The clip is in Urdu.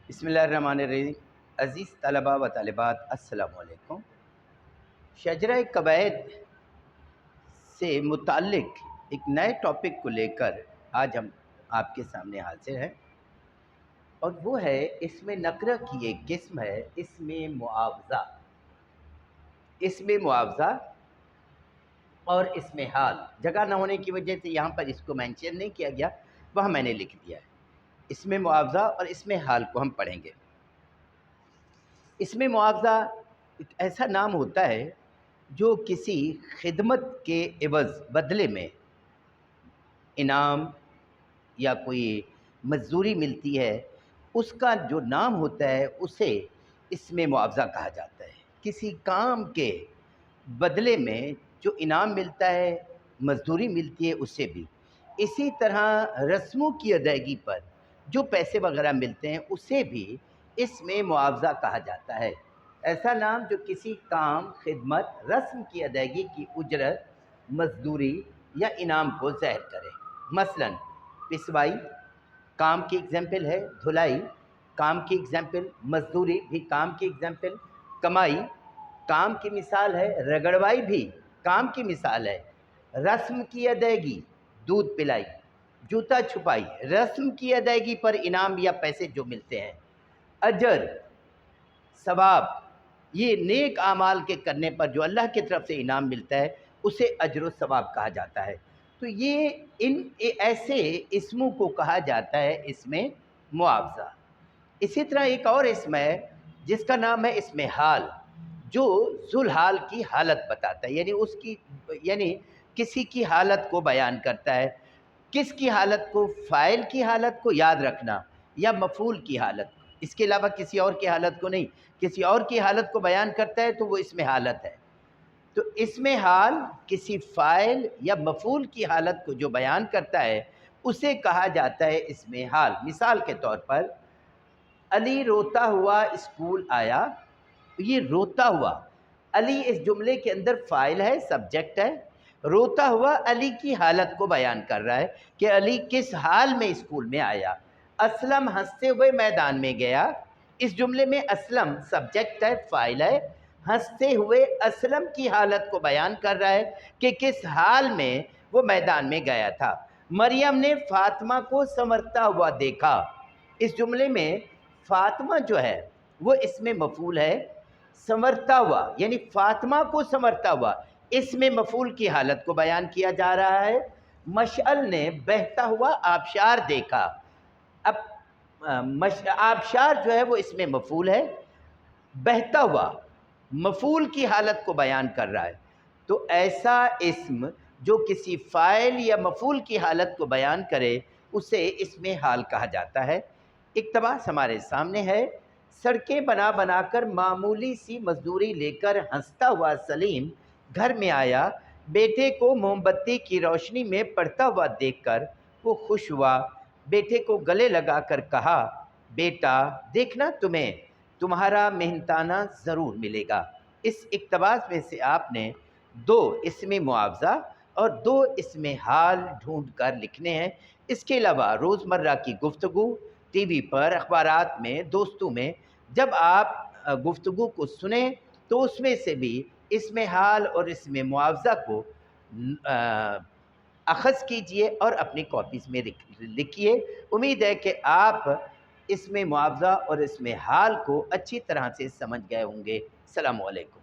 بسم اللہ الرحمن الرحیم۔ عزیز طلباء و طالبات السلام علیکم۔ شجرہ قواعد سے متعلق ایک نئے ٹاپک کو لے کر آج ہم آپ کے سامنے حاضر ہیں، اور وہ ہے اسم نکرہ کی ایک قسم ہے اسم معاوضہ۔ اسم معاوضہ اور اسم حال جگہ نہ ہونے کی وجہ سے یہاں پر اس کو مینشن نہیں کیا گیا، وہاں میں نے لکھ دیا ہے۔ اسم معاوضہ اور اسم حال کو ہم پڑھیں گے۔ اسم معاوضہ ایک ایسا نام ہوتا ہے جو کسی خدمت کے عوض بدلے میں انعام یا کوئی مزدوری ملتی ہے، اس کا جو نام ہوتا ہے اسے اسم معاوضہ کہا جاتا ہے۔ کسی کام کے بدلے میں جو انعام ملتا ہے، مزدوری ملتی ہے، اسے بھی اسی طرح رسموں کی ادائیگی پر جو پیسے وغیرہ ملتے ہیں اسے بھی اسم معاوضہ کہا جاتا ہے۔ ایسا نام جو کسی کام، خدمت، رسم کی ادائیگی کی اجرت، مزدوری یا انعام کو ظاہر کرے۔ مثلا پسوائی کام کی ایگزامپل ہے، دھلائی کام کی ایگزامپل، مزدوری بھی کام کی ایگزامپل، کمائی کام کی مثال ہے، رگڑوائی بھی کام کی مثال ہے، رسم کی ادائیگی دودھ پلائی، جوتا چھپائی رسم کی ادائیگی پر انعام یا پیسے جو ملتے ہیں، اجر ثواب یہ نیک اعمال کے کرنے پر جو اللہ کی طرف سے انعام ملتا ہے اسے اجر و ثواب کہا جاتا ہے۔ تو یہ ان ایسے اسموں کو کہا جاتا ہے اسم معاوضہ۔ اسی طرح ایک اور اسم ہے جس کا نام ہے اسم حال، جو ذوالحال کی حالت بتاتا ہے، یعنی کسی کی حالت کو بیان کرتا ہے۔ کس کی حالت کو؟ فاعل کی حالت کو یاد رکھنا یا مفعول کی حالت کو، اس کے علاوہ کسی اور کی حالت کو نہیں۔ کسی اور کی حالت کو بیان کرتا ہے تو وہ اسم حالت ہے۔ تو اسم حال کسی فاعل یا مفعول کی حالت کو جو بیان کرتا ہے اسے کہا جاتا ہے اسم حال۔ مثال کے طور پر علی روتا ہوا اسکول آیا، یہ روتا ہوا علی اس جملے کے اندر فاعل ہے، سبجیکٹ ہے۔ روتا ہوا علی کی حالت کو بیان کر رہا ہے کہ علی کس حال میں اسکول میں آیا۔ اسلم ہنستے ہوئے میدان میں گیا، اس جملے میں اسلم سبجیکٹ ہے، فاعل ہے، ہنستے ہوئے اسلم کی حالت کو بیان کر رہا ہے کہ کس حال میں وہ میدان میں گیا تھا۔ مریم نے فاطمہ کو سنورتا ہوا دیکھا، اس جملے میں فاطمہ جو ہے وہ اسم مفعول ہے، سنورتا ہوا یعنی فاطمہ کو سنورتا ہوا اسم مفعول کی حالت کو بیان کیا جا رہا ہے۔ مشعل نے بہتا ہوا آبشار دیکھا، اب آبشار جو ہے وہ اسم مفعول ہے، بہتا ہوا مفعول کی حالت کو بیان کر رہا ہے۔ تو ایسا اسم جو کسی فاعل یا مفعول کی حالت کو بیان کرے اسے اسم حال کہا جاتا ہے۔ اقتباس ہمارے سامنے ہے، سڑکیں بنا بنا کر معمولی سی مزدوری لے کر ہنستا ہوا سلیم گھر میں آیا، بیٹے کو موم بتی کی روشنی میں پڑھتا ہوا دیکھ کر وہ خوش ہوا، بیٹے کو گلے لگا کر کہا، بیٹا دیکھنا تمہیں تمہارا محنتانہ ضرور ملے گا۔ اس اقتباس میں سے آپ نے 2 اسم معاوضہ اور 2 اسم حال ڈھونڈ کر لکھنے ہیں۔ اس کے علاوہ روزمرہ کی گفتگو، ٹی وی پر، اخبارات میں، دوستوں میں جب آپ گفتگو کو سنیں تو اس میں سے بھی اسم حال اور اسم معاوضہ کو اخذ کیجئے اور اپنی کاپیز میں لکھیے۔ امید ہے کہ آپ اسم معاوضہ اور اسم حال کو اچھی طرح سے سمجھ گئے ہوں گے۔ السلام علیکم۔